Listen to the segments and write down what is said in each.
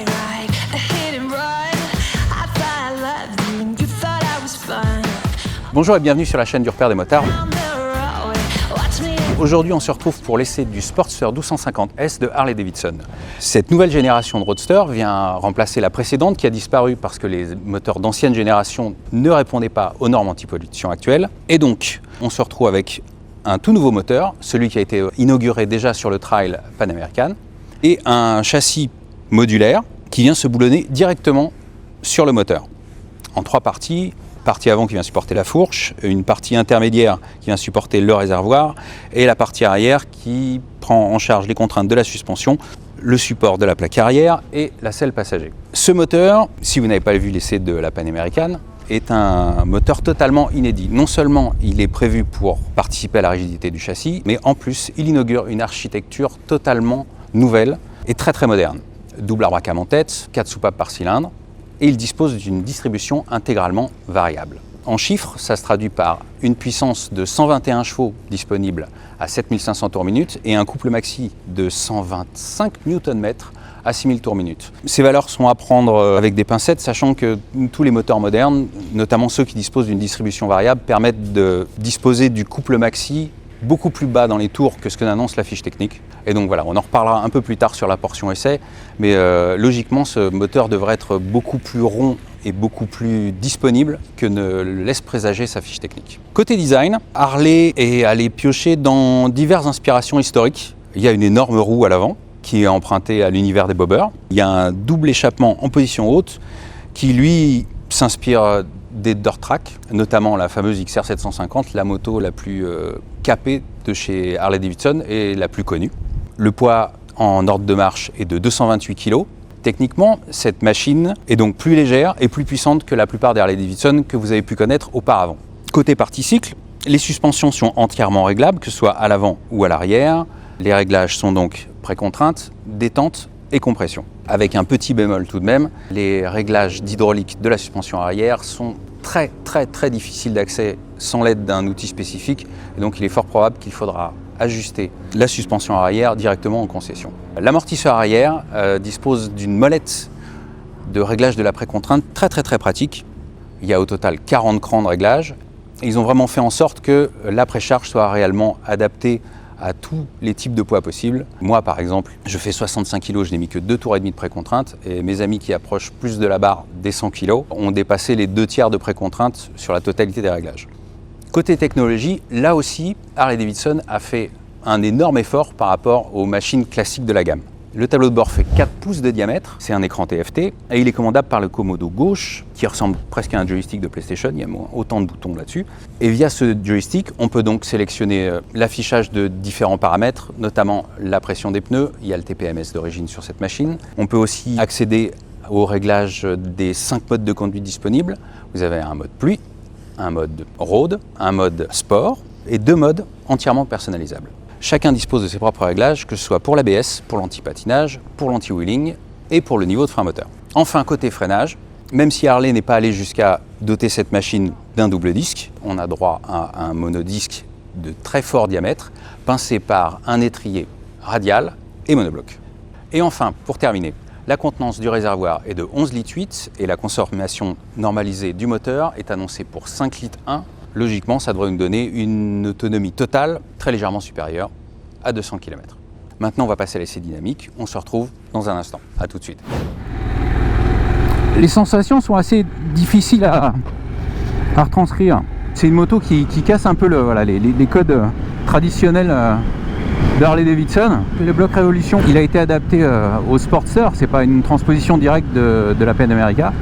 like a hit and run. I thought I loved you and you thought I was fun. Bonjour et bienvenue sur la chaîne du repère des motards. Down the road, watch me. Aujourd'hui, on se retrouve pour l'essai du Sportster 1250S de Harley-Davidson. Cette nouvelle génération de Roadster vient remplacer la précédente qui a disparu parce que les moteurs d'ancienne génération ne répondaient pas aux normes anti-pollution actuelles. Et donc, on se retrouve avec un tout nouveau moteur, celui qui a été inauguré déjà sur le Trail Pan American, et un châssis modulaire qui vient se boulonner directement sur le moteur. En trois parties. Partie avant qui vient supporter la fourche, une partie intermédiaire qui vient supporter le réservoir et la partie arrière qui prend en charge les contraintes de la suspension, le support de la plaque arrière et la selle passager. Ce moteur, si vous n'avez pas vu l'essai de la Pan American, est un moteur totalement inédit. Non seulement il est prévu pour participer à la rigidité du châssis, mais en plus il inaugure une architecture totalement nouvelle et très moderne. Double arbre à cam en tête, 4 soupapes par cylindre, et il dispose d'une distribution intégralement variable. En chiffres, ça se traduit par une puissance de 121 chevaux disponible à 7500 tours minute et un couple maxi de 125 Nm à 6000 tours minute. Ces valeurs sont à prendre avec des pincettes, sachant que tous les moteurs modernes, notamment ceux qui disposent d'une distribution variable, permettent de disposer du couple maxi beaucoup plus bas dans les tours que ce que n'annonce la fiche technique. Et donc voilà, on en reparlera un peu plus tard sur la portion essai, mais logiquement ce moteur devrait être beaucoup plus rond et beaucoup plus disponible que ne laisse présager sa fiche technique. Côté design, Harley est allé piocher dans diverses inspirations historiques. Il y a une énorme roue à l'avant qui est empruntée à l'univers des bobbers. Il y a un double échappement en position haute qui lui s'inspire des dirt track, notamment la fameuse XR 750, la moto la plus capée de chez Harley-Davidson et la plus connue. Le poids en ordre de marche est de 228 kg. Techniquement, cette machine est donc plus légère et plus puissante que la plupart des Harley-Davidson que vous avez pu connaître auparavant. Côté partie cycle, les suspensions sont entièrement réglables, que ce soit à l'avant ou à l'arrière. Les réglages sont donc précontrainte, détente et compression. Avec un petit bémol tout de même, les réglages d'hydraulique de la suspension arrière sont très difficiles d'accès sans l'aide d'un outil spécifique, et donc il est fort probable qu'il faudra ajuster la suspension arrière directement en concession. L'amortisseur arrière dispose d'une molette de réglage de la précontrainte très pratique. Il y a au total 40 crans de réglage. Ils ont vraiment fait en sorte que la précharge soit réellement adaptée à tous les types de poids possibles. Moi, par exemple, je fais 65 kg, je n'ai mis que 2 tours et demi de précontrainte, et mes amis qui approchent plus de la barre des 100 kg ont dépassé les 2/3 de précontrainte sur la totalité des réglages. Côté technologie, là aussi, Harley-Davidson a fait un énorme effort par rapport aux machines classiques de la gamme. Le tableau de bord fait 4 pouces de diamètre, c'est un écran TFT, et il est commandable par le commodo gauche, qui ressemble presque à un joystick de PlayStation, il y a autant de boutons là-dessus. Et via ce joystick, on peut donc sélectionner l'affichage de différents paramètres, notamment la pression des pneus, il y a le TPMS d'origine sur cette machine. On peut aussi accéder au réglage des 5 modes de conduite disponibles. Vous avez un mode pluie, un mode road, un mode sport, et 2 modes entièrement personnalisables. Chacun dispose de ses propres réglages, que ce soit pour l'ABS, pour l'anti-patinage, pour l'anti-wheeling et pour le niveau de frein moteur. Enfin, côté freinage, même si Harley n'est pas allé jusqu'à doter cette machine d'un double disque, on a droit à un monodisque de très fort diamètre, pincé par un étrier radial et monobloc. Et enfin, pour terminer, la contenance du réservoir est de 11,8 litres et la consommation normalisée du moteur est annoncée pour 5,1 litres. Logiquement, ça devrait nous donner une autonomie totale très légèrement supérieure à 200 km. Maintenant, on va passer à l'essai dynamique. On se retrouve dans un instant. À tout de suite. Les sensations sont assez difficiles à retranscrire. C'est une moto qui casse un peu les codes traditionnels de Harley-Davidson. Le bloc Révolution, il a été adapté au Sportster. C'est pas une transposition directe de la Pan America.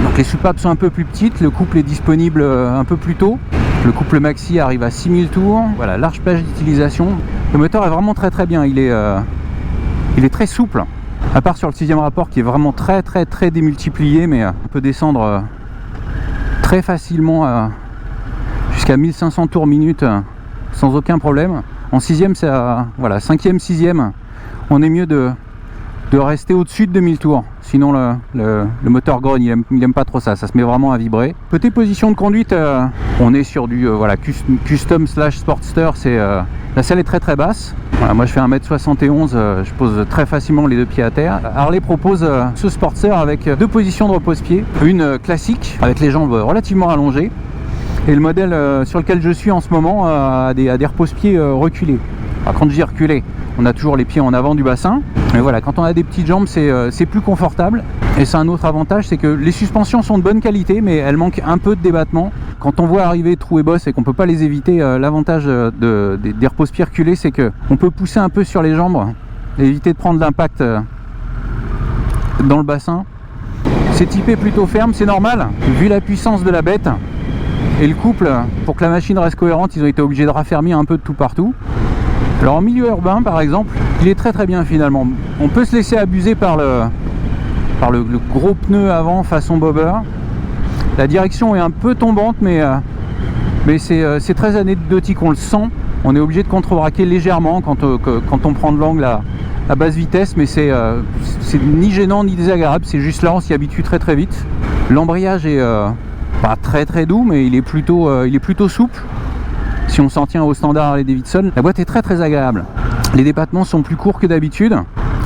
Donc les soupapes sont un peu plus petites, le couple est disponible un peu plus tôt. Le couple maxi arrive à 6000 tours. Voilà, large plage d'utilisation. Le moteur est vraiment très bien, il est très souple. À part sur le 6e rapport qui est vraiment très démultiplié, mais on peut descendre très facilement jusqu'à 1500 tours minute sans aucun problème. En 6e, c'est voilà, 5e, 6e, on est mieux de rester au-dessus de 2000 tours. Sinon le moteur grogne, il aime pas trop ça, ça se met vraiment à vibrer. Côté position de conduite, on est sur du custom / sportster, la selle est très basse. Voilà, moi je fais 1m71, je pose très facilement les deux pieds à terre. Harley propose ce Sportster avec deux positions de repose-pied, une classique avec les jambes relativement allongées, et le modèle sur lequel je suis en ce moment a des repose-pieds reculés. Alors, quand je dis reculés, on a toujours les pieds en avant du bassin, mais voilà, quand on a des petites jambes, c'est plus confortable. Et c'est un autre avantage, c'est que les suspensions sont de bonne qualité, mais elles manquent un peu de débattement. Quand on voit arriver trous et bosses et qu'on peut pas les éviter, l'avantage des repose-pieds reculés, c'est qu'on peut pousser un peu sur les jambes, éviter de prendre l'impact dans le bassin. C'est typé plutôt ferme, c'est normal, vu la puissance de la bête. Et le couple, pour que la machine reste cohérente, ils ont été obligés de raffermir un peu de tout partout. Alors en milieu urbain par exemple, il est très bien finalement. On peut se laisser abuser par le gros pneu avant façon bobber. La direction est un peu tombante, mais c'est très anecdotique, on le sent. On est obligé de contre-braquer légèrement quand on prend de l'angle à basse vitesse, mais c'est ni gênant ni désagréable, c'est juste là on s'y habitue très vite. L'embrayage est pas très doux, mais il est plutôt souple. Si on s'en tient au standard Harley-Davidson, la boîte est très agréable. Les débattements sont plus courts que d'habitude.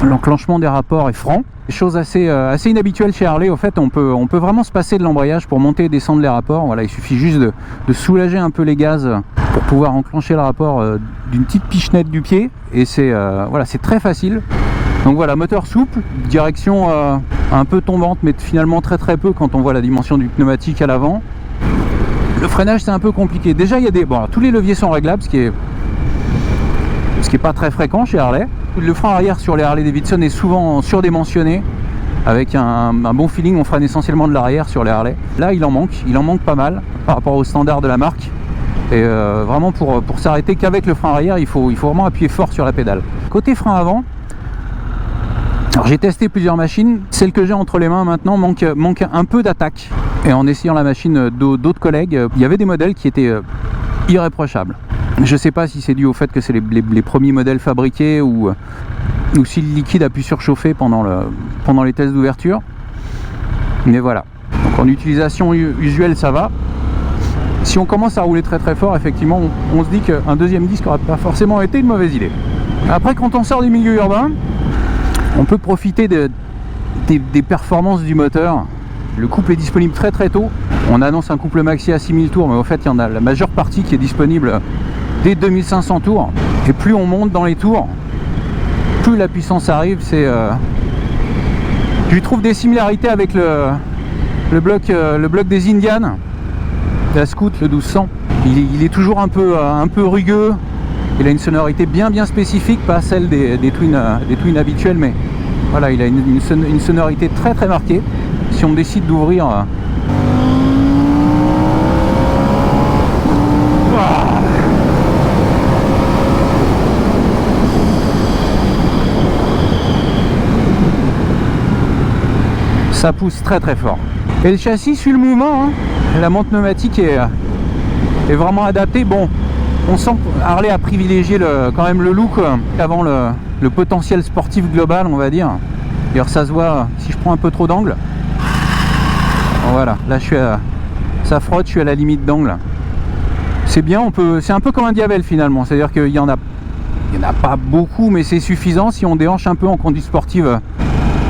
L'enclenchement des rapports est franc. Chose assez inhabituelle chez Harley. En fait, on peut vraiment se passer de l'embrayage pour monter et descendre les rapports. Voilà, il suffit juste de soulager un peu les gaz pour pouvoir enclencher le rapport d'une petite pichenette du pied. Et c'est très facile. Donc voilà, moteur souple, direction un peu tombante, mais finalement très peu quand on voit la dimension du pneumatique à l'avant. Le freinage c'est un peu compliqué. Déjà il y a tous les leviers sont réglables, ce qui est pas très fréquent chez Harley. Le frein arrière sur les Harley Davidson est souvent surdimensionné. Avec un bon feeling, on freine essentiellement de l'arrière sur les Harley. Là il en manque pas mal par rapport au standard de la marque. Et vraiment pour s'arrêter qu'avec le frein arrière, il faut vraiment appuyer fort sur la pédale. Côté frein avant, alors j'ai testé plusieurs machines, celle que j'ai entre les mains maintenant manque un peu d'attaque. Et en essayant la machine d'autres collègues, il y avait des modèles qui étaient irréprochables. Je ne sais pas si c'est dû au fait que c'est les premiers modèles fabriqués ou si le liquide a pu surchauffer pendant les tests d'ouverture. Mais voilà. Donc en utilisation usuelle, ça va. Si on commence à rouler très fort, effectivement, on se dit qu'un deuxième disque n'aurait pas forcément été une mauvaise idée. Après, quand on sort du milieu urbain, on peut profiter des performances du moteur. Le couple est disponible très tôt. On annonce un couple maxi à 6000 tours, mais au fait il y en a la majeure partie qui est disponible dès 2500 tours. Et plus on monte dans les tours, plus la puissance arrive. Je lui trouve des similarités avec le bloc des Indian, la Scout, le 1200. Il est toujours un peu rugueux. Il a une sonorité bien spécifique, pas celle des twins habituels, mais voilà, il a une sonorité très marquée. Si on décide d'ouvrir ça pousse très fort. Et le châssis suit le mouvement, hein. La monte pneumatique est vraiment adaptée. Bon, on sent que Harley a privilégié quand même le look avant le potentiel sportif global, on va dire. D'ailleurs ça se voit si je prends un peu trop d'angle. Voilà, là ça frotte, je suis à la limite d'angle. C'est bien, c'est un peu comme un Diavel finalement, c'est-à-dire qu'il y en a pas beaucoup, mais c'est suffisant. Si on déhanche un peu en conduite sportive,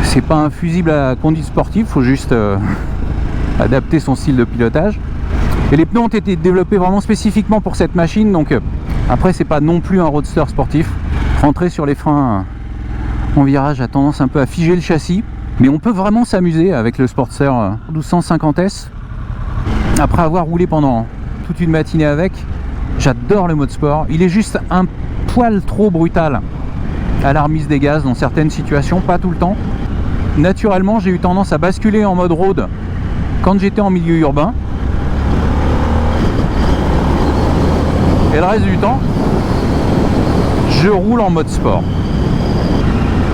c'est pas un fusible à conduite sportive, faut juste adapter son style de pilotage. Et les pneus ont été développés vraiment spécifiquement pour cette machine, donc après c'est pas non plus un roadster sportif. Rentrer sur les freins en virage a tendance un peu à figer le châssis. Mais on peut vraiment s'amuser avec le Sportster 1250S. Après avoir roulé pendant toute une matinée avec, j'adore le mode sport. Il est juste un poil trop brutal à la remise des gaz dans certaines situations, pas tout le temps. Naturellement, j'ai eu tendance à basculer en mode road quand j'étais en milieu urbain. Et le reste du temps, je roule en mode sport.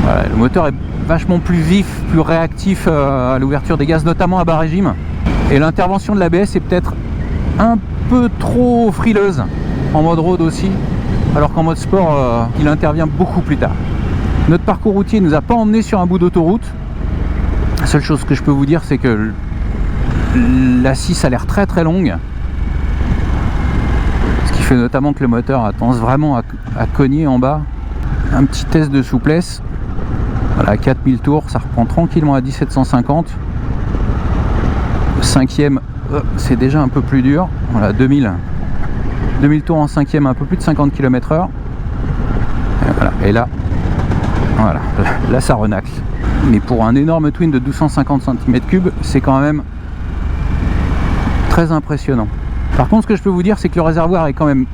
Voilà, le moteur est vachement plus vif, plus réactif à l'ouverture des gaz, notamment à bas régime. Et l'intervention de l'ABS est peut-être un peu trop frileuse en mode road aussi, alors qu'en mode sport, il intervient beaucoup plus tard. Notre parcours routier ne nous a pas emmené sur un bout d'autoroute. La seule chose que je peux vous dire, c'est que la 6 a l'air très longue. Ce qui fait notamment que le moteur a tendance vraiment à cogner en bas. un petit test de souplesse. Voilà, 4000 tours, ça reprend tranquillement à 1750. Cinquième, c'est déjà un peu plus dur. Voilà, 2000 tours en cinquième, un peu plus de 50 km/h. Voilà, et là, voilà, là ça renacle. Mais pour un énorme twin de 1250 cm3, c'est quand même très impressionnant. Par contre, ce que je peux vous dire, c'est que le réservoir est quand même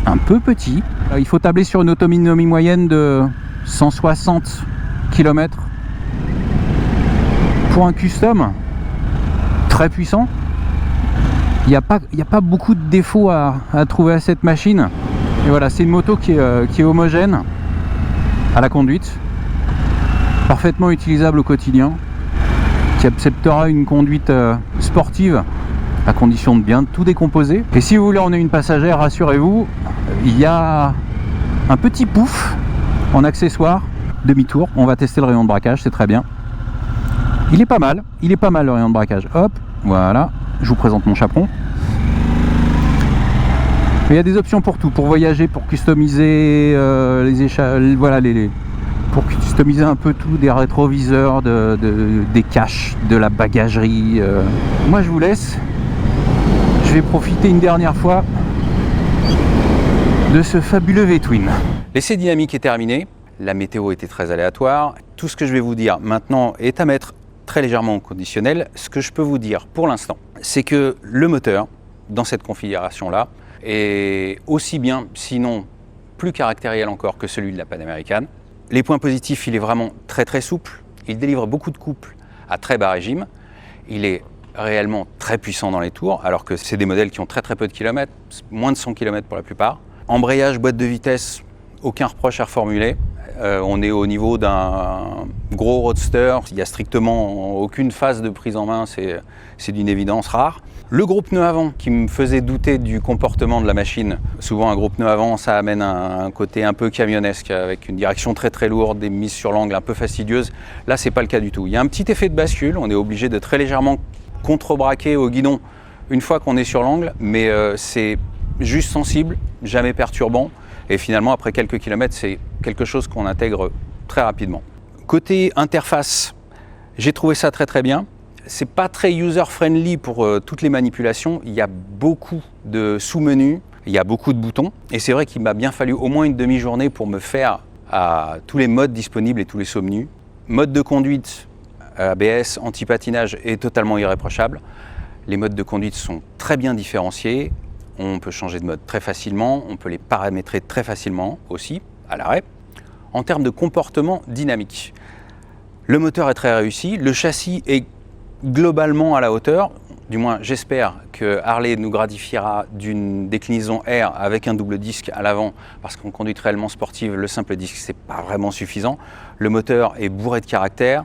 un peu petit. Il faut tabler sur une autonomie moyenne de 160 km pour un custom très puissant. Il n'y a pas beaucoup de défauts à trouver à cette machine. Et voilà, c'est une moto qui est homogène à la conduite, parfaitement utilisable au quotidien, qui acceptera une conduite sportive à condition de bien tout décomposer. Et si vous voulez emmener une passagère, rassurez-vous, il y a un petit pouf en accessoire, demi-tour. On va tester le rayon de braquage, c'est très bien. Il est pas mal le rayon de braquage. Hop, voilà, je vous présente mon chaperon. Il y a des options pour tout, pour voyager, pour customiser les échelles, voilà, pour customiser un peu tout, des rétroviseurs, des caches, de la bagagerie. Moi je vous laisse, je vais profiter une dernière fois de ce fabuleux V-Twin. L'essai dynamique est terminé, la météo était très aléatoire. Tout ce que je vais vous dire maintenant est à mettre très légèrement au conditionnel. Ce que je peux vous dire pour l'instant, c'est que le moteur, dans cette configuration-là, est aussi bien, sinon plus caractériel encore que celui de la Panaméricaine. Les points positifs, il est vraiment très souple, il délivre beaucoup de couple à très bas régime, il est réellement très puissant dans les tours, alors que c'est des modèles qui ont très peu de kilomètres, moins de 100 km pour la plupart. Embrayage, boîte de vitesse, aucun reproche à reformuler. On est au niveau d'un gros roadster, il n'y a strictement aucune phase de prise en main, c'est d'une évidence rare. Le gros pneu avant qui me faisait douter du comportement de la machine, souvent un gros pneu avant ça amène un côté un peu camionnesque avec une direction très lourde, des mises sur l'angle un peu fastidieuses. Là c'est pas le cas du tout. Il y a un petit effet de bascule, on est obligé de très légèrement contrebraquer au guidon une fois qu'on est sur l'angle, mais c'est juste sensible, jamais perturbant. Et finalement, après quelques kilomètres, c'est quelque chose qu'on intègre très rapidement. Côté interface, j'ai trouvé ça très bien. C'est pas très user-friendly pour toutes les manipulations. Il y a beaucoup de sous-menus, il y a beaucoup de boutons. Et c'est vrai qu'il m'a bien fallu au moins une demi-journée pour me faire à tous les modes disponibles et tous les sous-menus. Mode de conduite, ABS, anti-patinage est totalement irréprochable. Les modes de conduite sont très bien différenciés. On peut changer de mode très facilement, on peut les paramétrer très facilement aussi, à l'arrêt. En termes de comportement dynamique, le moteur est très réussi, le châssis est globalement à la hauteur, du moins j'espère que Harley nous gratifiera d'une déclinaison R avec un double disque à l'avant, parce qu'en conduite réellement sportive, le simple disque c'est pas vraiment suffisant. Le moteur est bourré de caractère.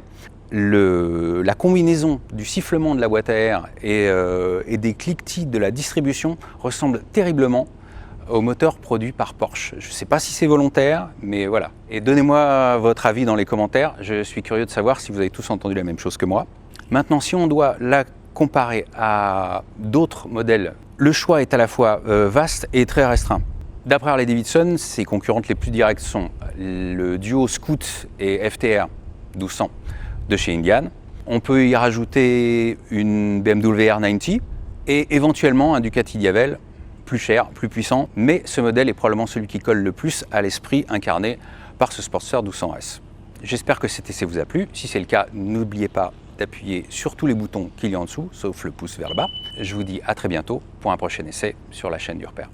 La combinaison du sifflement de la boîte à air et des cliquetis de la distribution ressemble terriblement au moteur produit par Porsche. Je ne sais pas si c'est volontaire, mais voilà. Et donnez-moi votre avis dans les commentaires, je suis curieux de savoir si vous avez tous entendu la même chose que moi. Maintenant, si on doit la comparer à d'autres modèles, le choix est à la fois vaste et très restreint. D'après Harley Davidson, ses concurrentes les plus directes sont le duo Scoot et FTR 1200 de chez Indian. On peut y rajouter une BMW R90 et éventuellement un Ducati Diavel, plus cher, plus puissant, mais ce modèle est probablement celui qui colle le plus à l'esprit incarné par ce Sportster 1200S. J'espère que cet essai vous a plu. Si c'est le cas, n'oubliez pas d'appuyer sur tous les boutons qu'il y a en dessous, sauf le pouce vers le bas. Je vous dis à très bientôt pour un prochain essai sur la chaîne du Repère.